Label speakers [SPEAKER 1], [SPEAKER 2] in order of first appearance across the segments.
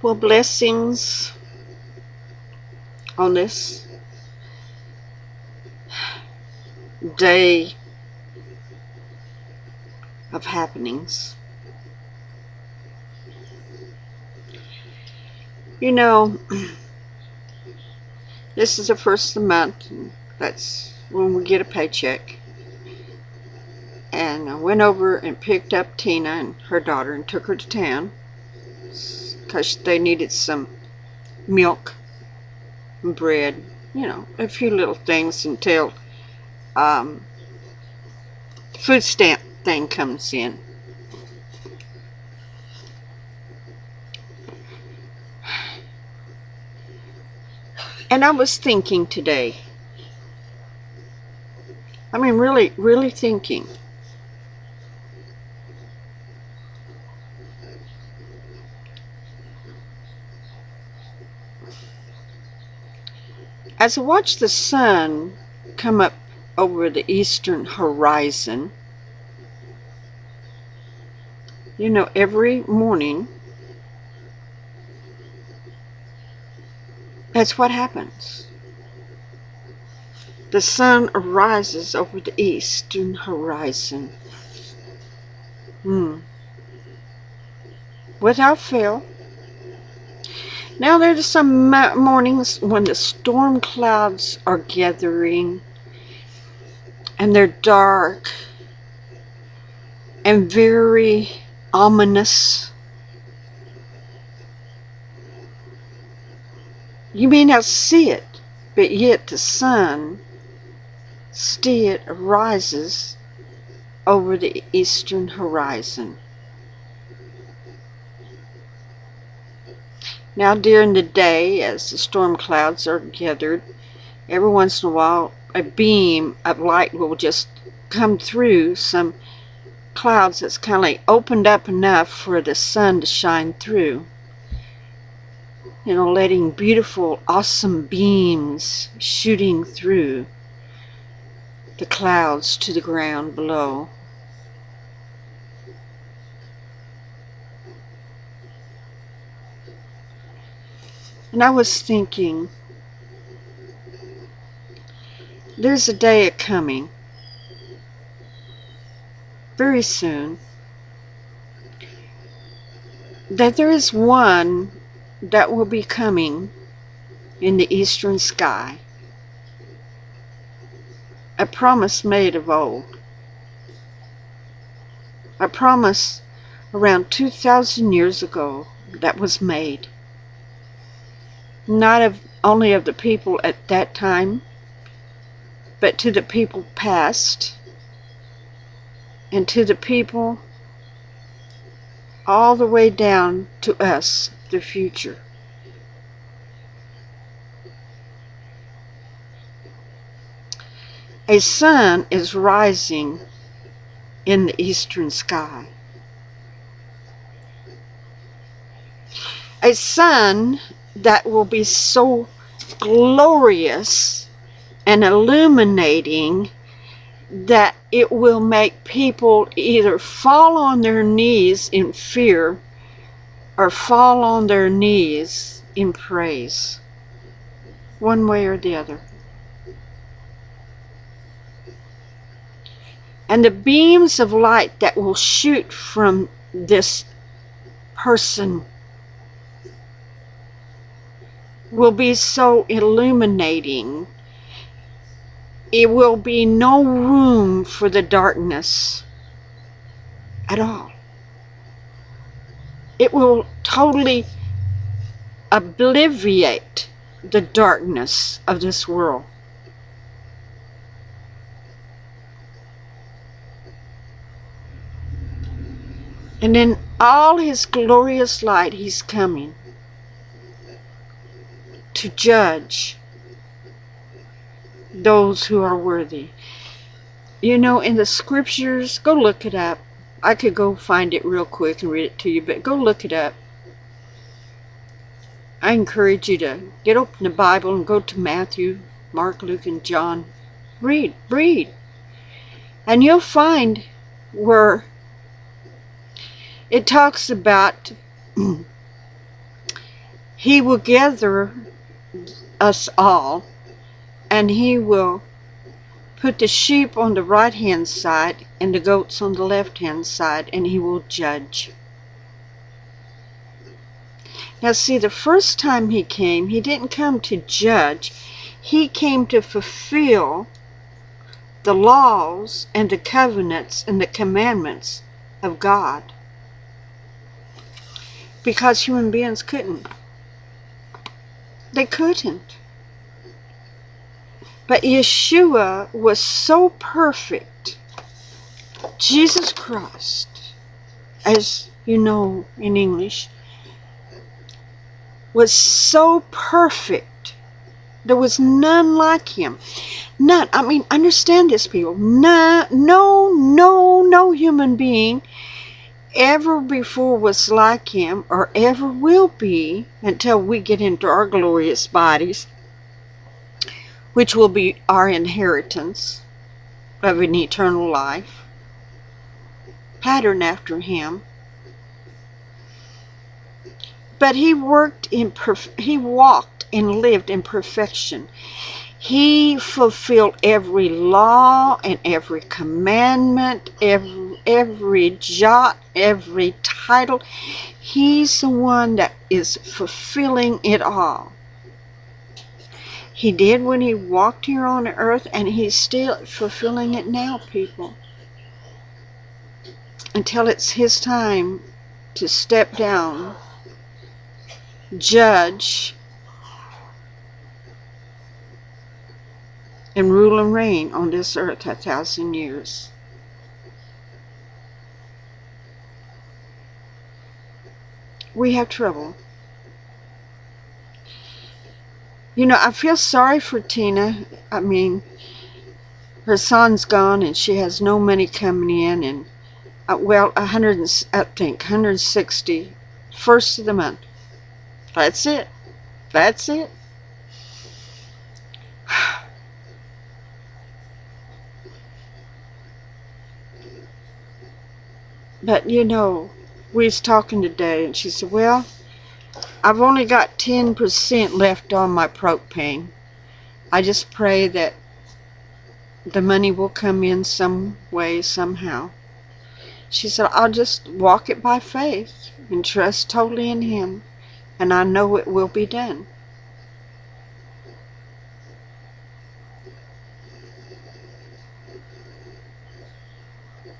[SPEAKER 1] Well, blessings on this day of happenings. You know, this is the first of the month, and that's when we get a paycheck. And I went over and picked up Tina and her daughter and took her to town because they needed some milk and bread, you know, a few little things until the food stamp thing comes in. And I was thinking today, I mean, really thinking. As I watched the sun come up over the eastern horizon, you know, every morning, that's what happens. The sun arises over the eastern horizon. Without fail. Now there's some mornings when the storm clouds are gathering and they're dark and very ominous. You may not see it, but yet the sun still rises over the eastern horizon. Now during the day, as the storm clouds are gathered, every once in a while a beam of light will just come through some clouds that's kind of opened up enough for the sun to shine through. You know, letting beautiful, awesome beams shooting through the clouds to the ground below. And I was thinking, there's a day coming, very soon, that there is one that will be coming in the eastern sky. A promise made of old. A promise around 2,000 years ago that was made. Not only of the people at that time, but to the people past, and to the people all the way down to us, the future. A sun is rising in the eastern sky. A sun that will be so glorious and illuminating that it will make people either fall on their knees in fear or fall on their knees in praise, one way or the other. And the beams of light that will shoot from this person will be so illuminating. It will be no room for the darkness at all. It will totally obliviate the darkness of this world. And in all his glorious light, he's coming to judge those who are worthy. You know, in the scriptures, go look it up. I could go find it real quick and read it to you, but go look it up. I encourage you to get open the Bible and go to Matthew, Mark, Luke, and John. Read. And you'll find where it talks about he will gather us all, and he will put the sheep on the right hand side and the goats on the left hand side, and he will judge. Now see, the first time he came, he didn't come to judge. He came to fulfill the laws and the covenants and the commandments of God, because human beings couldn't. They couldn't. But Yahshua was so perfect. Jesus Christ, as you know in English, was so perfect. There was none like him. None. I mean, understand this, people. No human being ever before was like him, or ever will be, until we get into our glorious bodies, which will be our inheritance of an eternal life, pattern after him. But he walked and lived in perfection. He fulfilled every law and every commandment, every jot, every title. He's the one that is fulfilling it all. He did when he walked here on the earth, and he's still fulfilling it now, people. Until it's his time to step down, judge, and rule and reign on this earth 1,000 years. We have trouble. You know, I feel sorry for Tina. I mean, her son's gone and she has no money coming in, and well, 160 first of the month. That's it. That's it. But you know, we was talking today, and she said, well, I've only got 10% left on my propane. I just pray that the money will come in some way, somehow. She said, I'll just walk it by faith and trust totally in him, and I know it will be done.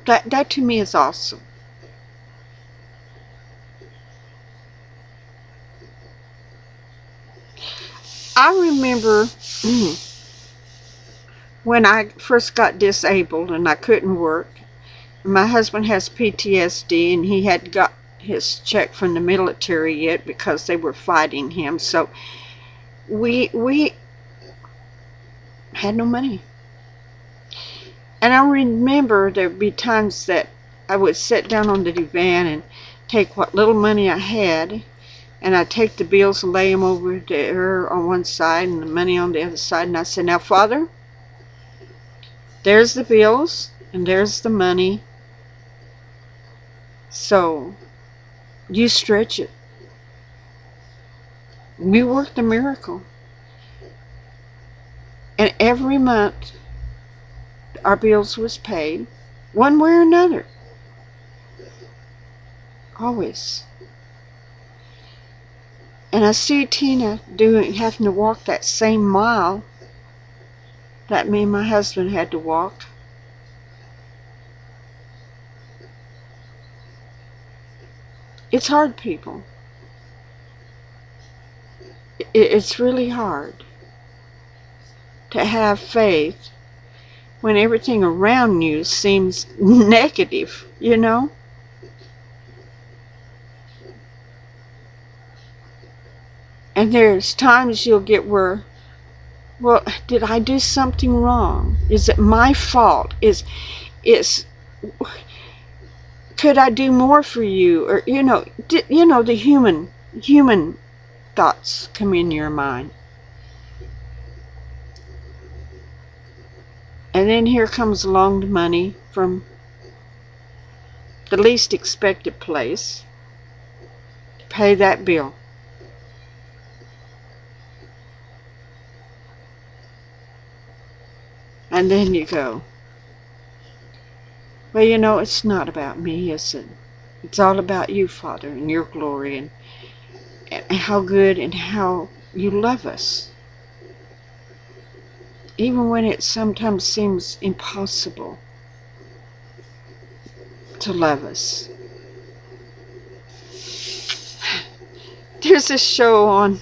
[SPEAKER 1] That to me is awesome. I remember when I first got disabled and I couldn't work. My husband has PTSD, and he hadn't got his check from the military yet because they were fighting him. So we had no money. And I remember there'd be times that I would sit down on the divan and take what little money I had, and I'd take the bills and lay them over there on one side and the money on the other side. And I said, now, Father, there's the bills and there's the money. So you stretch it. We worked the miracle. And every month our bills was paid, one way or another. Always. And I see Tina having to walk that same mile that me and my husband had to walk. It's hard, people. It's really hard to have faith when everything around you seems negative, you know? And there's times you'll get where, well, did I do something wrong? Is it my fault? Could I do more for you? Or, the human thoughts come in your mind. And then here comes along the money from the least expected place to pay that bill. And then you go, well, you know, it's not about me, is it? It's all about you, Father, and your glory, and how good and how you love us. Even when it sometimes seems impossible to love us. There's this show on,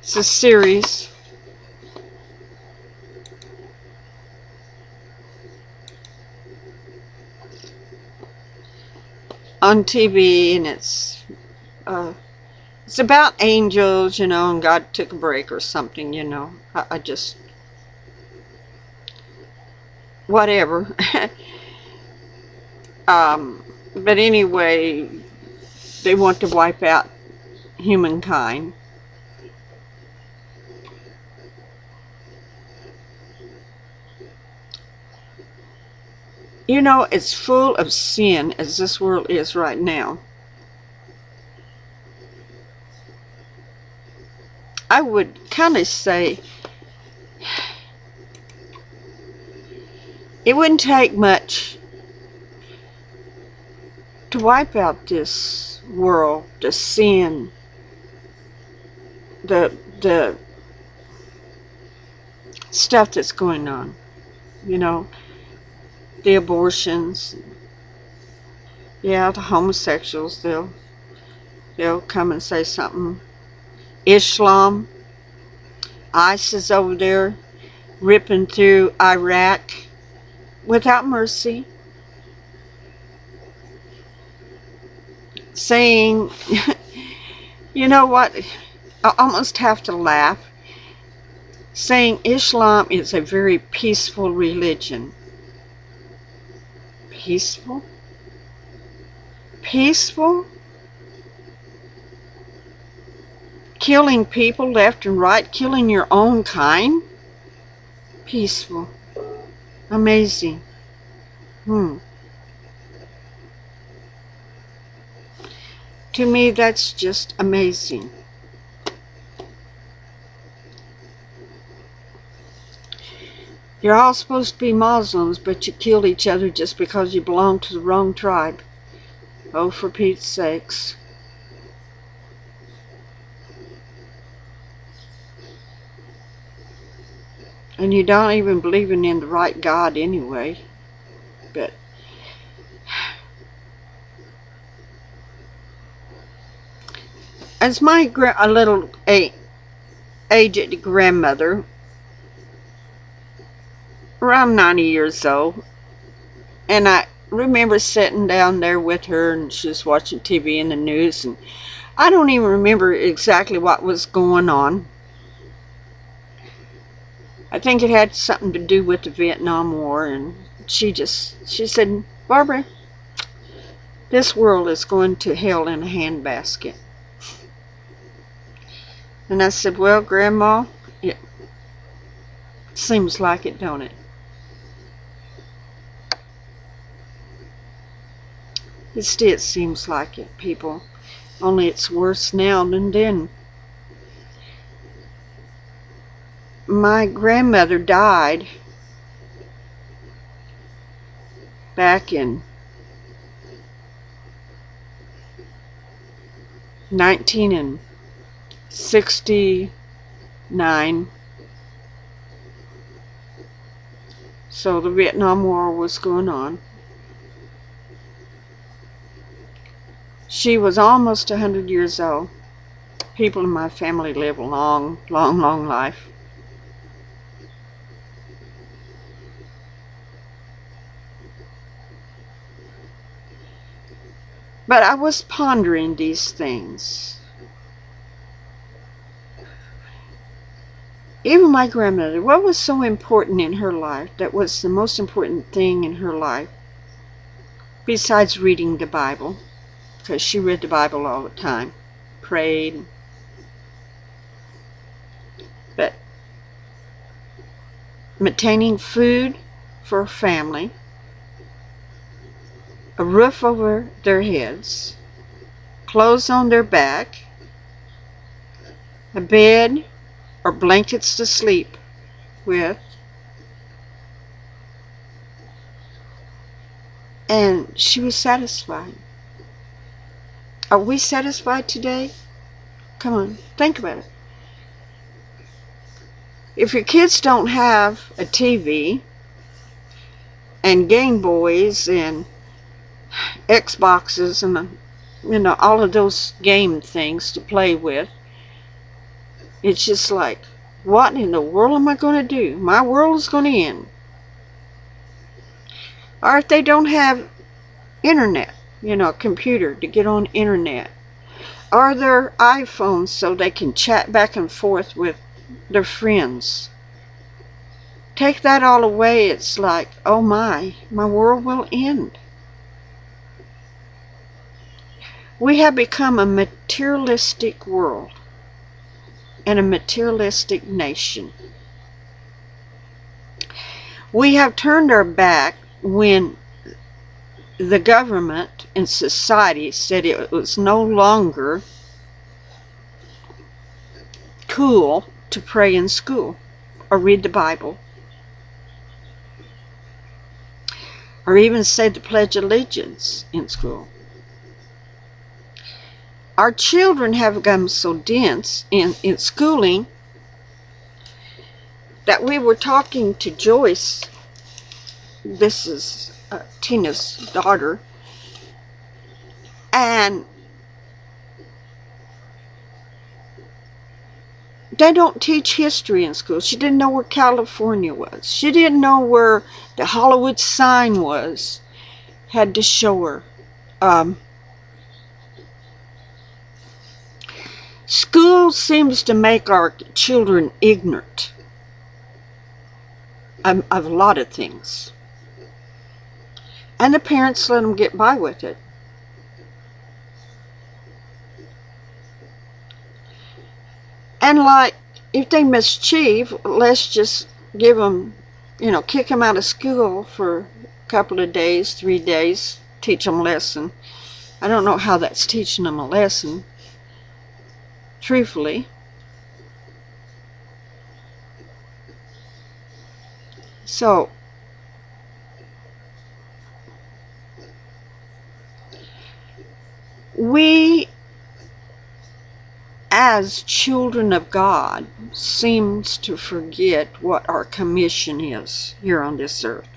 [SPEAKER 1] it's a series on TV, and it's about angels, you know, and God took a break or something, you know. I just, whatever. But anyway, they want to wipe out humankind. You know, it's full of sin as this world is right now. I would kind of say it wouldn't take much to wipe out this world, the sin, the stuff that's going on, you know, the abortions, yeah, the homosexuals, they'll come and say something. Islam, ISIS over there ripping through Iraq without mercy, saying, you know what, I almost have to laugh, saying Islam is a very peaceful religion. Peaceful? Peaceful? Killing people left and right, killing your own kind? Peaceful. Amazing. To me, that's just amazing. You're all supposed to be Muslims, but you kill each other just because you belong to the wrong tribe. Oh, for Pete's sakes. And you don't even believe in the right God anyway. But as my a little aged grandmother, around 90 years old, and I remember sitting down there with her, and she was watching TV and the news, and I don't even remember exactly what was going on. I think it had something to do with the Vietnam War, and she said, Barbara, this world is going to hell in a handbasket. And I said, well, Grandma, it seems like it, don't it? It still seems like it, people. Only it's worse now than then. My grandmother died back in 1969. So the Vietnam War was going on. She was almost 100 years old. People in my family live a long, long, long life. But I was pondering these things. Even my grandmother, what was so important in her life, that was the most important thing in her life, besides reading the Bible, because she read the Bible all the time, prayed, but maintaining food for her family, a roof over their heads, clothes on their back, a bed or blankets to sleep with, and she was satisfied. Are we satisfied today? Come on, think about it. If your kids don't have a TV and Game Boys and Xboxes and all of those game things to play with, it's just like, what in the world am I going to do? My world is going to end. Or if they don't have internet, a computer to get on internet, or their iPhones so they can chat back and forth with their friends. Take that all away, it's like, oh my world will end. We have become a materialistic world and a materialistic nation. We have turned our back when the government and society said it was no longer cool to pray in school or read the Bible or even say the Pledge of Allegiance in school. Our children have become so dense in schooling that we were talking to Joyce, this is Tina's daughter, and they don't teach history in school. She didn't know where California was. She didn't know where the Hollywood sign was. Had to show her. School seems to make our children ignorant of a lot of things. And the parents let them get by with it. And like, if they mischief, let's just give them, kick them out of school for a couple of days, 3 days, teach them a lesson. I don't know how that's teaching them a lesson, truthfully. So, we as children of God seems to forget what our commission is here on this earth.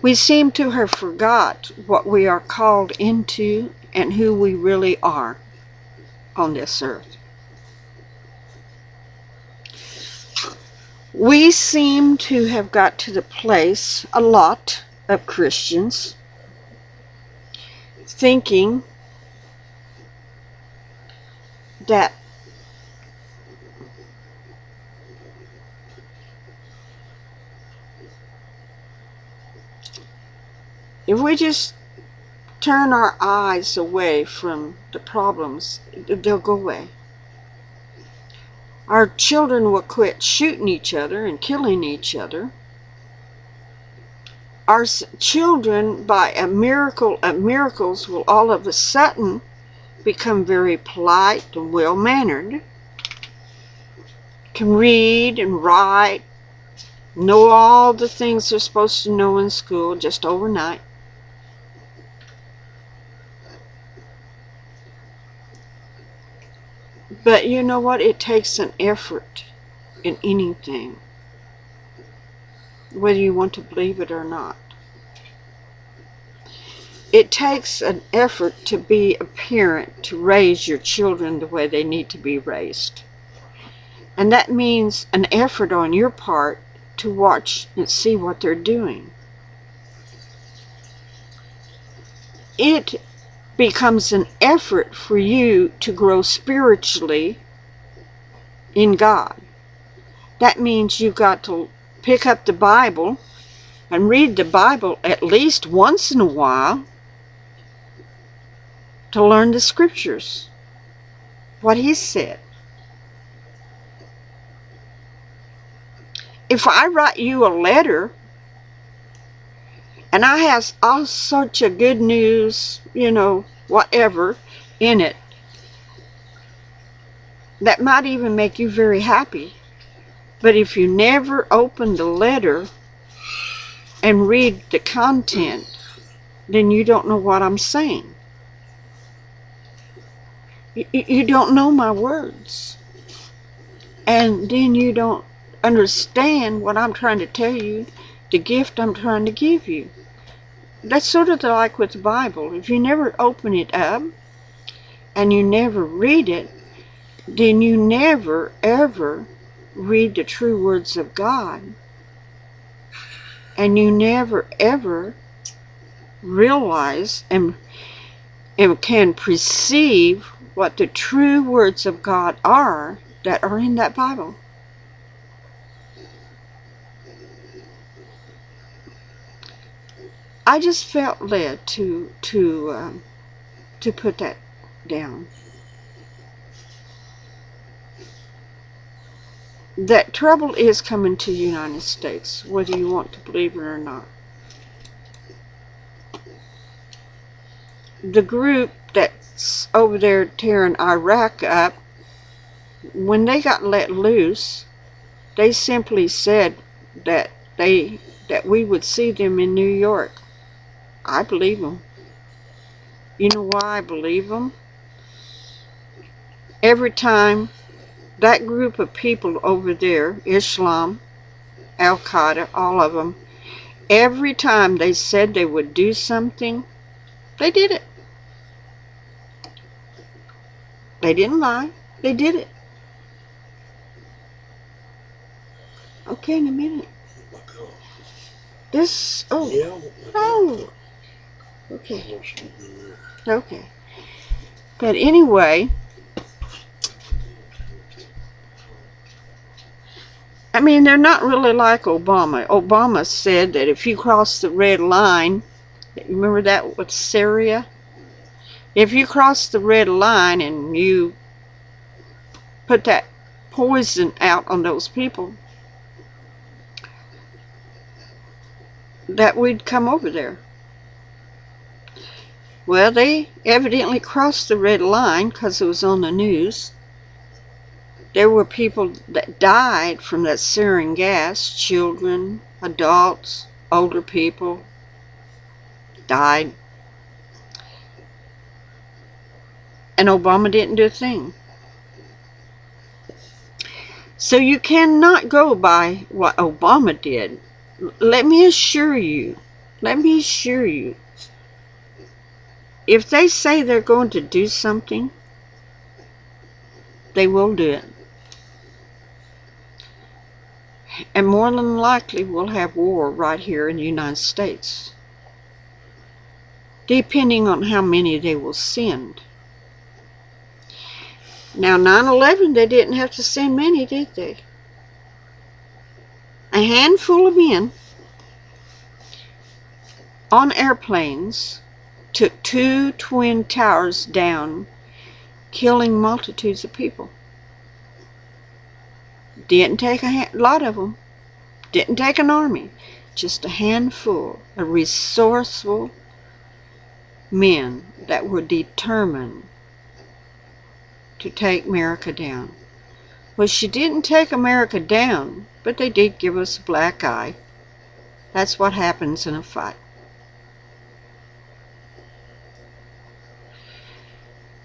[SPEAKER 1] We seem to have forgot what we are called into and who we really are on this earth. We seem to have got to the place, a lot of Christians, thinking that if we just turn our eyes away from the problems, they'll go away. Our children will quit shooting each other and killing each other. Our children, by a miracle of miracles, will all of a sudden become very polite and well-mannered, can read and write, know all the things they're supposed to know in school just overnight. But you know what? It takes an effort in anything, whether you want to believe it or not. It takes an effort to be a parent, to raise your children the way they need to be raised. And that means an effort on your part to watch and see what they're doing. It becomes an effort for you to grow spiritually in God. That means you've got to pick up the Bible and read the Bible at least once in a while to learn the scriptures, what He said. If I write you a letter And I has all sorts of good news, you know, whatever, in it. That might even make you very happy. But if you never open the letter and read the content, then you don't know what I'm saying. You don't know my words. And then you don't understand what I'm trying to tell you, the gift I'm trying to give you. That's sort of like with the Bible. If you never open it up and you never read it, then you never, ever read the true words of God. And you never, ever realize and can perceive what the true words of God are that are in that Bible. I just felt led to put that down. That trouble is coming to the United States, whether you want to believe it or not. The group that's over there tearing Iraq up, when they got let loose, they simply said that we would see them in New York. I believe them. You know why I believe them? Every time that group of people over there, Islam, Al-Qaeda, all of them, every time they said they would do something, they did it. They didn't lie. They did it. Okay, in a minute. This, oh. Okay. Okay. But anyway, I mean, they're not really like Obama. Obama said that if you cross the red line, remember that with Syria? If you cross the red line and you put that poison out on those people, that we'd come over there. Well, they evidently crossed the red line because it was on the news. There were people that died from that sarin gas, children, adults, older people died. And Obama didn't do a thing. So you cannot go by what Obama did. Let me assure you, if they say they're going to do something, they will do it. And more than likely, we'll have war right here in the United States, depending on how many they will send. Now, 9/11, they didn't have to send many, did they? A handful of men on airplanes took 2 twin towers down, killing multitudes of people. Didn't take a lot of them. Didn't take an army. Just a handful of resourceful men that were determined to take America down. Well, she didn't take America down, but they did give us a black eye. That's what happens in a fight.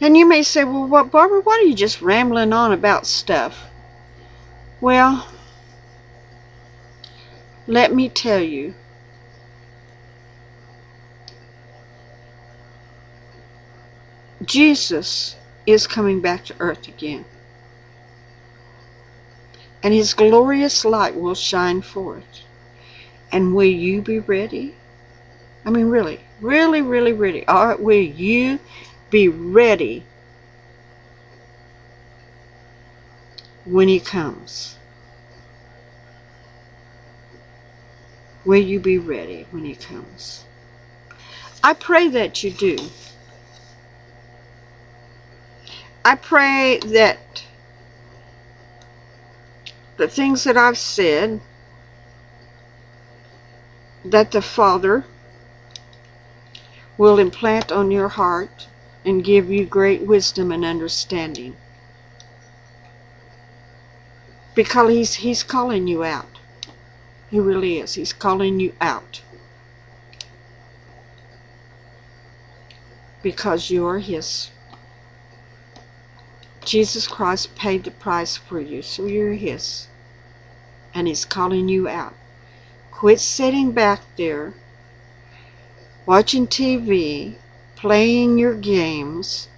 [SPEAKER 1] And you may say, well, what, Barbara, why are you just rambling on about stuff? Well, let me tell you, Jesus is coming back to earth again. And his glorious light will shine forth. And will you be ready? I mean, really, really, really ready. Will you be ready when he comes? Will you be ready when he comes? I pray that you do. I pray that the things that I've said, that the Father will implant on your heart and give you great wisdom and understanding. Because he's calling you out. He really is. He's calling you out. Because you are his. Jesus Christ paid the price for you, so you're his. And he's calling you out. Quit sitting back there, watching TV, playing your games,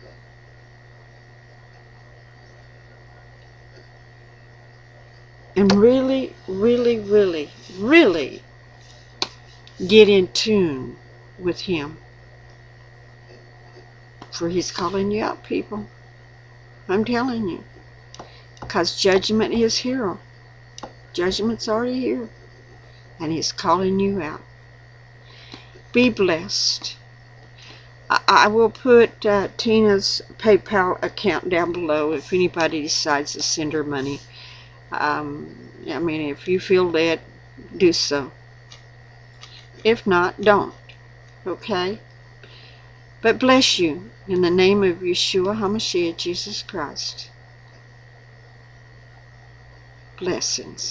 [SPEAKER 1] and really, really, really, really get in tune with him. For he's calling you out, people. I'm telling you. Because judgment is here. Judgment's already here. And he's calling you out. Be blessed. I will put Tina's PayPal account down below if anybody decides to send her money. I mean, if you feel led, do so. If not, don't. Okay? But bless you in the name of Yahshua HaMashiach, Jesus Christ. Blessings.